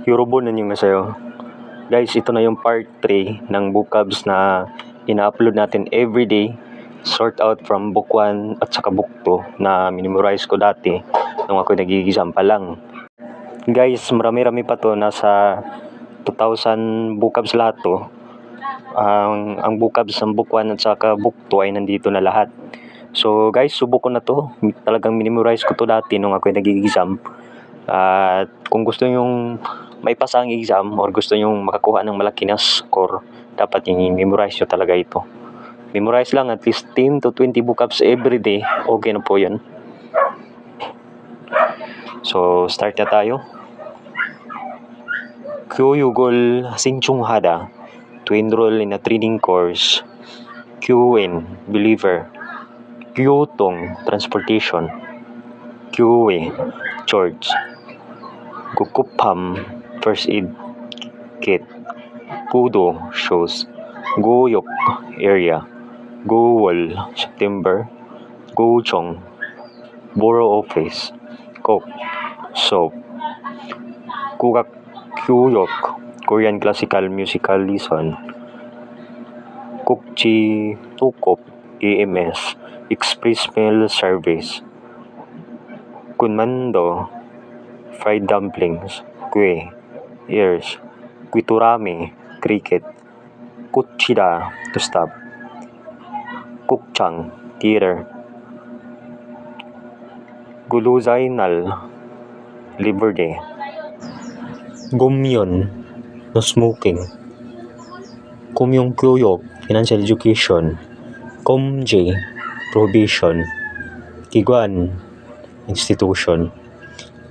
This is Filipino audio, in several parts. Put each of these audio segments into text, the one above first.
Yorobon na sa'yo. Guys, ito na yung part 3 ng vocabs na ina-upload natin everyday. Sort out from book 1 at saka book 2 na minimorize ko dati nung ako nag-exam pa lang. Guys, marami-rami pa to. Nasa 2,000 vocabs lahat to. Ang vocabs ng book 1 at saka book 2 ay nandito na lahat. So guys, subok ko na to. Talagang minimorize ko to dati nung ako nag-exam. At kung gusto nyong maipasa ang exam or gusto nyong makakuha ng malaki na score, dapat i-memorize nyo talaga ito. Memorize lang at least 10 to 20 vocabs every day. Okay na po yun. So, start na tayo. 교육을 신청하다. To enroll in a training course. 교인, believer. 교통, transportation. 교회, church. 구급함, first aid kit. 구도, shows. 구역, area. 구월, September. 구청, borough office. Kok, soap. 국악교육, Korean classical musical lesson. 국지, tukop, EMS, express mail service. Kunmando, fried dumplings. Kue, ears. Kwiturami, cricket. Kuchida, to stop. Kukchang, theater. Guluzainal, Labor Day. Gumyon, no smoking. Kumyongkyuyok, financial education. Komje, prohibition. Kiguan, institution.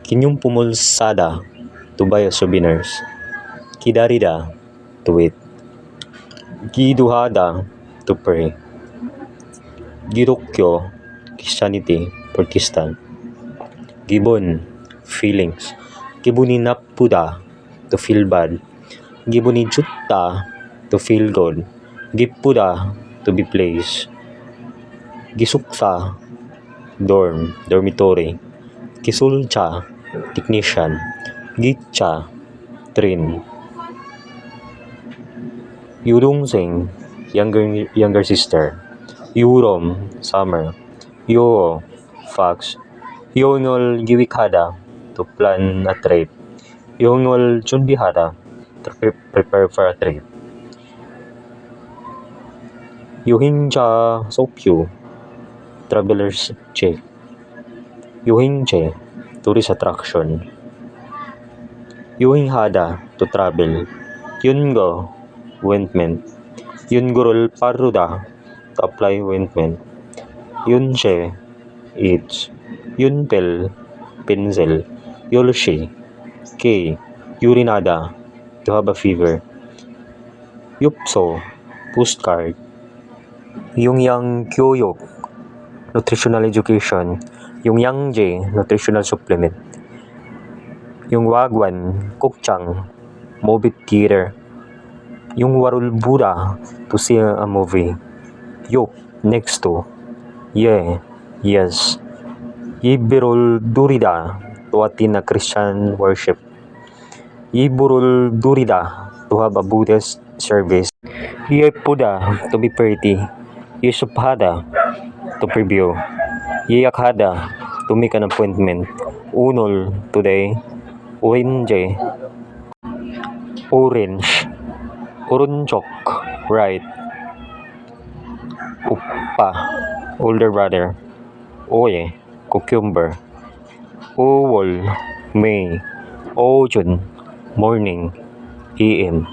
Kinyong pumulsada, to buy souvenirs. Kidarida, to eat. Giduhada, to pray. Gidokyo, Christianity, Protestant. Gibon, feelings. Gibuninapuda, to feel bad. Gibunijutta, to feel good. Gipuda, to be placed. Gisuksa, dormitory. Kisulcha, technician. Gitcha, train. Yurungsing, younger sister. Yurom, summer. Yoo, fox. Yongol giwikada, to plan a trip. Yongol chunbihada, to prepare for a trip. Yuhingja sopyu, traveler's check. Yuhingche, tourist attraction. Yuhinghada, to travel. Yungo, ointment. Yungurul paruda, to apply ointment. Yunshe, eats. Yunpel, pencil. Yolshi, K, urinada, to have a fever. Yupso, postcard. Yungyang Kyoyok, nutritional education. Yungyangje, nutritional supplement. Yungwagwan, Kukchang, movie theater. Yungwarul Buddha, to see a movie. Yup, next to. Yeah, yes. Yibirul Durida, to attend a Christian worship. Yiburul Durida, to have a Buddhist service. Yepuda, to be pretty. Yisuphada, to preview. Yakhada, to make an appointment. Unol, today. Orange, orange. Urunchok, right. Uppa, older brother. Oye, cucumber. Owol, May. Ojun, morning, AM.